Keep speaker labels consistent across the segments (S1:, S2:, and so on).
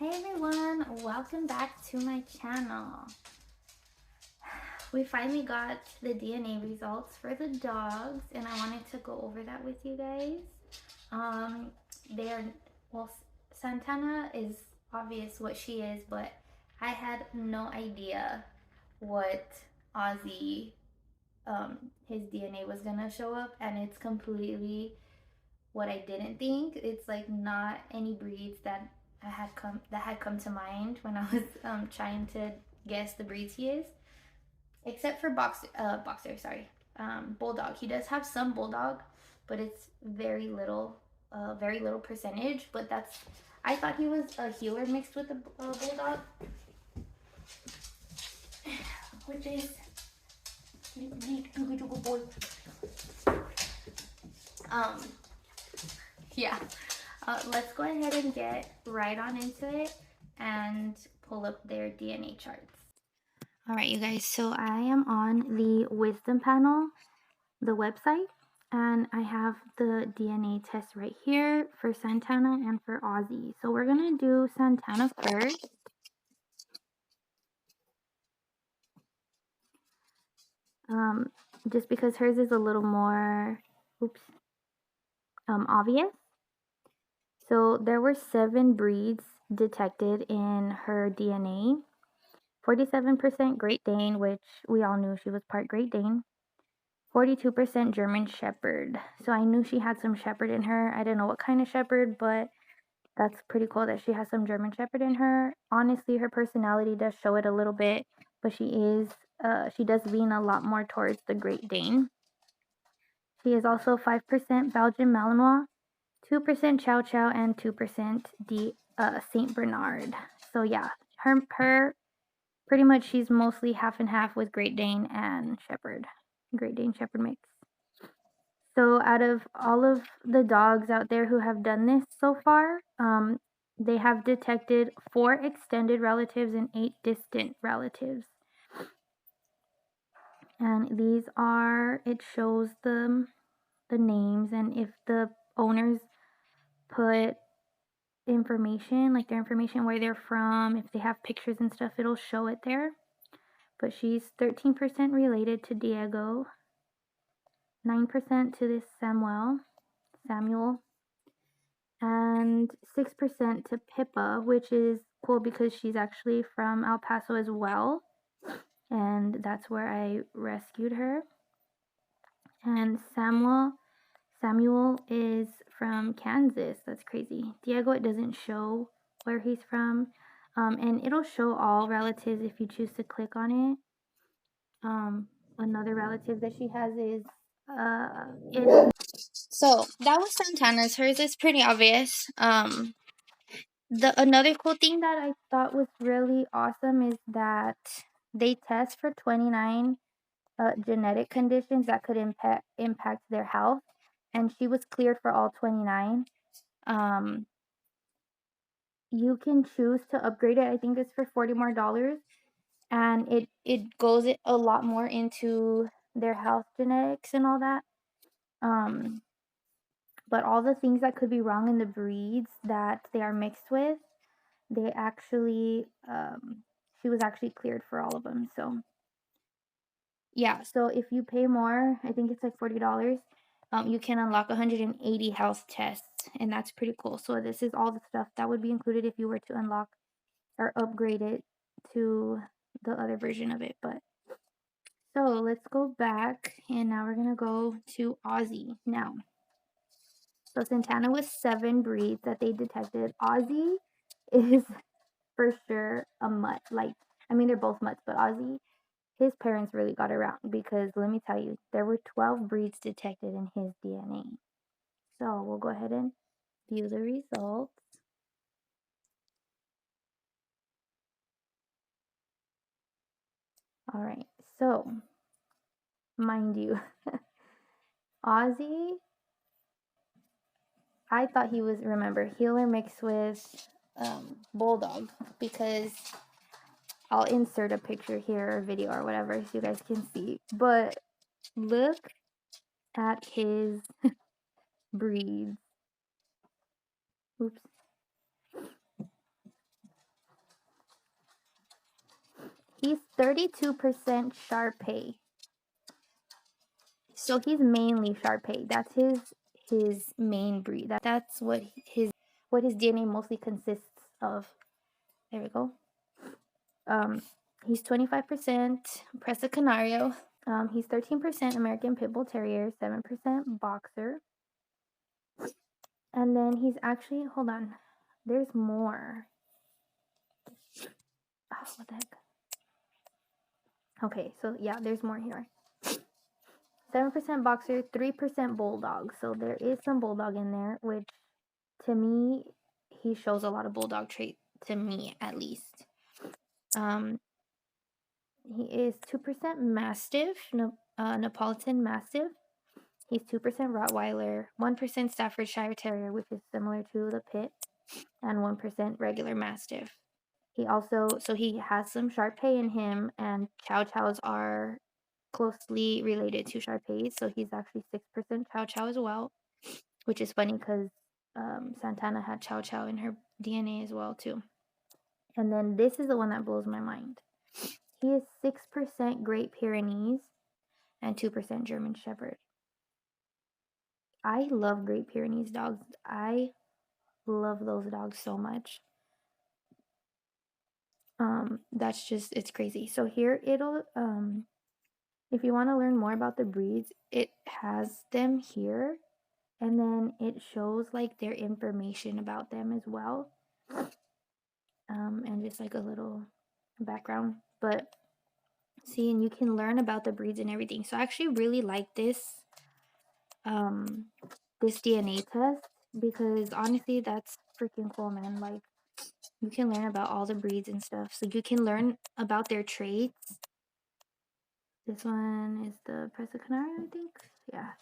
S1: Hey everyone, welcome back to my channel. We finally got the DNA results for the dogs and I wanted to go over that with you guys. They are, well, Santana is obvious what she is, but I had no idea what Ozzy, his DNA was gonna show up, and it's completely what I didn't think. It's like not any breeds that had come to mind when I was trying to guess the breeds he is, except for bulldog. He does have some bulldog, but it's very little percentage. But that's I thought he was a healer mixed with a bulldog, which is good boy. Um, yeah. Let's go ahead and get right on into it and pull up their DNA charts. All right, you guys, so I am on the Wisdom panel, the website, and I have the DNA test right here for Santana and for Ozzy. So we're going to do Santana first. Just because hers is a little more, obvious. So there were 7 breeds detected in her DNA. 47% Great Dane, which we all knew she was part Great Dane. 42% German Shepherd. So I knew she had some Shepherd in her. I didn't know what kind of Shepherd, but that's pretty cool that she has some German Shepherd in her. Honestly, her personality does show it a little bit, but she does lean a lot more towards the Great Dane. She is also 5% Belgian Malinois, 2% Chow Chow, and 2% Saint Bernard. So yeah, her pretty much she's mostly half and half with Great Dane and Shepherd. Great Dane Shepherd mix. So out of all of the dogs out there who have done this so far, they have detected 4 extended relatives and 8 distant relatives. And these are, it shows the names, and if the owners put information, like their information, where they're from, if they have pictures and stuff, it'll show it there. But she's 13% related to Diego, 9% to this Samuel, and 6% to Pippa, which is cool because she's actually from El Paso as well, and that's where I rescued her. And Samuel is from Kansas. That's crazy. Diego, it doesn't show where he's from, and it'll show all relatives if you choose to click on it. Another relative that she has is so that was Santana's. Hers is pretty obvious. Another cool thing that I thought was really awesome is that they test for 29 genetic conditions that could impact their health, and she was cleared for all 29. You can choose to upgrade it. I think it's for $40 more, and it goes a lot more into their health genetics and all that. But all the things that could be wrong in the breeds that they are mixed with, they actually she was actually cleared for all of them. So yeah, so if you pay more, I think it's like $40, you can unlock 180 health tests, and that's pretty cool. So this is all the stuff that would be included if you were to unlock or upgrade it to the other version of it. But so let's go back, and now we're gonna go to Ozzy now. So Santana was 7 breeds that they detected. Ozzy is for sure a mutt. Like, I mean, they're both mutts, but Ozzy, his parents really got around, because let me tell you, there were 12 breeds detected in his DNA. So we'll go ahead and view the results. All right, so mind you, Ozzy, I thought he was, remember, healer mixed with bulldog, because I'll insert a picture here or video or whatever so you guys can see. But look at his breeds. Oops. He's 32% Shar-Pei. So he's mainly Shar-Pei. That's his main breed. That's what his DNA mostly consists of. There we go. He's 25% Presa Canario. He's 13% American Pit Bull Terrier, 7% Boxer. And then he's actually, hold on, there's more. Oh, what the heck? Okay, so yeah, there's more here. 7% Boxer, 3% Bulldog. So there is some Bulldog in there, which to me, he shows a lot of Bulldog trait, to me at least. He is 2% Mastiff, Neapolitan Mastiff. He's 2% Rottweiler, 1% Staffordshire Terrier, which is similar to the Pit, and 1% regular Mastiff. He has some Shar-Pei in him, and Chow Chows are closely related to Shar-Peis, so he's actually 6% Chow Chow as well, which is funny because Santana had Chow Chow in her DNA as well too. And then this is the one that blows my mind. He is 6% Great Pyrenees and 2% German Shepherd. I love Great Pyrenees dogs. I love those dogs so much. That's just, it's crazy. So here it'll, if you want to learn more about the breeds, it has them here. And then it shows like their information about them as well. And just like a little background. But see, and you can learn about the breeds and everything. So I actually really like this DNA test, because honestly, that's freaking cool, man. Like, you can learn about all the breeds and stuff. So you can learn about their traits. This one is the Presa Canario, I think. Yeah.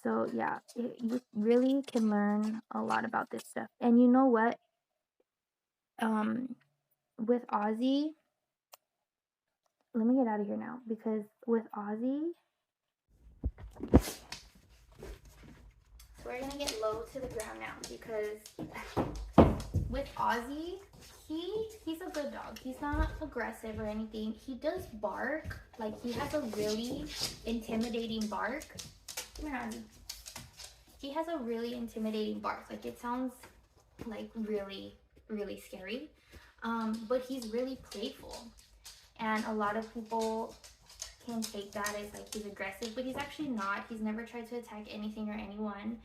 S1: So yeah, you really can learn a lot about this stuff. And you know what? With Ozzy, let me get out of here now, because with Ozzy, so we're gonna get low to the ground now, because with Ozzy, he's a good dog. He's not aggressive or anything. He does bark. Like, he has a really intimidating bark. Come here, Ozzy. He has a really intimidating bark. Like, it sounds like really, really scary. But he's really playful. And a lot of people can take that as like he's aggressive, but he's actually not. He's never tried to attack anything or anyone.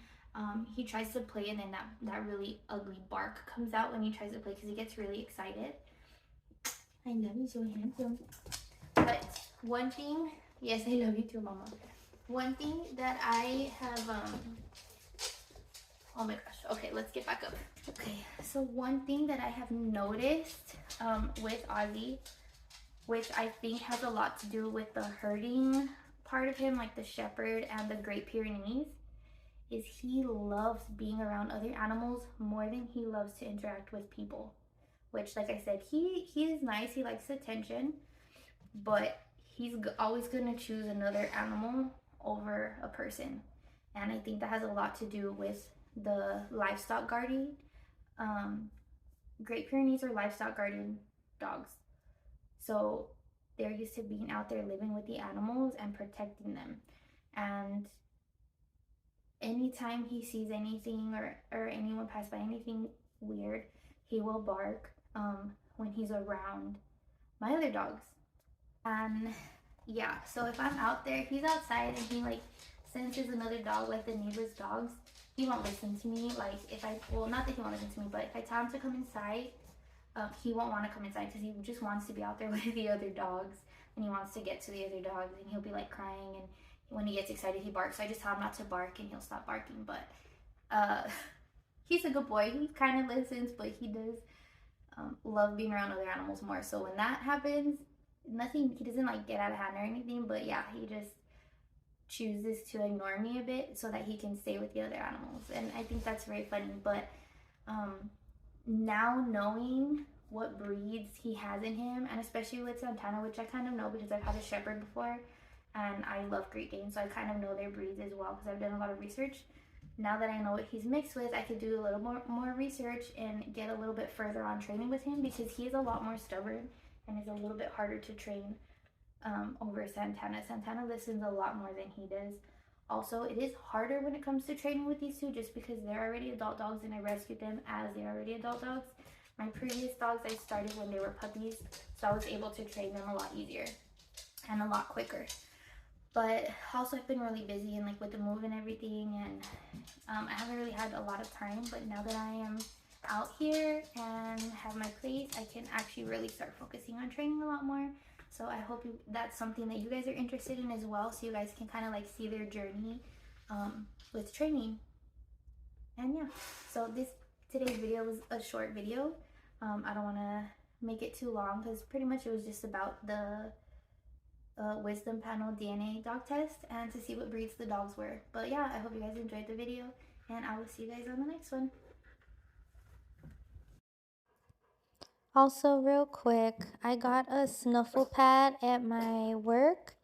S1: He tries to play, and then that really ugly bark comes out when he tries to play, because he gets really excited. I love you, so handsome. But one thing, yes, I love you too, mama. One thing that I have, oh my gosh, okay, let's get back up. Okay, so one thing that I have noticed with Ozzy, which I think has a lot to do with the herding part of him, like the shepherd and the Great Pyrenees, is he loves being around other animals more than he loves to interact with people. Which, like I said, he is nice, he likes attention, but he's always gonna choose another animal over a person. And I think that has a lot to do with the livestock guarding. Great Pyrenees are livestock guarding dogs. So they're used to being out there living with the animals and protecting them. And anytime he sees anything or anyone pass by anything weird, he will bark when he's around my other dogs. And yeah, so if I'm out there, he's outside and he like senses another dog, like the neighbor's dogs, he won't listen to me. Like, if I, well, not that he won't listen to me, but if I tell him to come inside, he won't want to come inside, because he just wants to be out there with the other dogs, and he wants to get to the other dogs, and he'll be like crying, and when he gets excited he barks. So I just tell him not to bark and he'll stop barking. But he's a good boy. He kind of listens, but he does love being around other animals more. So when that happens, he doesn't like get out of hand or anything, but yeah, he just chooses to ignore me a bit so that he can stay with the other animals. And I think that's very funny. But now knowing what breeds he has in him, and especially with Santana, which I kind of know because I've had a shepherd before, and I love Great Danes, so I kind of know their breeds as well because I've done a lot of research. Now that I know what he's mixed with, I could do a little more research and get a little bit further on training with him, because he is a lot more stubborn and is a little bit harder to train over Santana. Santana listens a lot more than he does. Also, it is harder when it comes to training with these two just because they're already adult dogs and I rescued them as they're already adult dogs. My previous dogs I started when they were puppies, so I was able to train them a lot easier and a lot quicker. But also I've been really busy and like with the move and everything, and I haven't really had a lot of time. But now that I am out here and have my place, I can actually really start focusing on training a lot more. So I hope that's something that you guys are interested in as well, so you guys can kind of like see their journey with training. And yeah, so today's video was a short video. I don't want to make it too long because pretty much it was just about the wisdom panel DNA dog test and to see what breeds the dogs were. But yeah, I hope you guys enjoyed the video, and I will see you guys on the next one. Also, real quick, I got a snuffle pad at my work,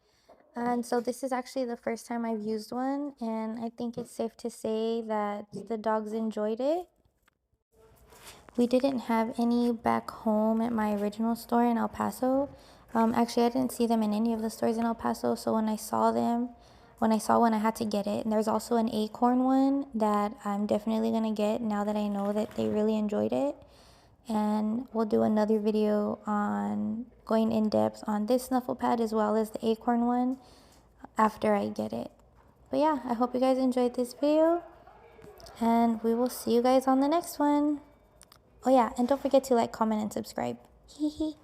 S1: and so this is actually the first time I've used one, and I think it's safe to say that the dogs enjoyed it. We didn't have any back home at my original store in El Paso. Actually, I didn't see them in any of the stores in El Paso, so when I saw one, I had to get it. And there's also an acorn one that I'm definitely gonna get now that I know that they really enjoyed it. And we'll do another video on going in depth on this snuffle pad as well as the acorn one after I get it. But yeah, I hope you guys enjoyed this video, and we will see you guys on the next one. Oh yeah, and don't forget to like, comment, and subscribe. Hee hee.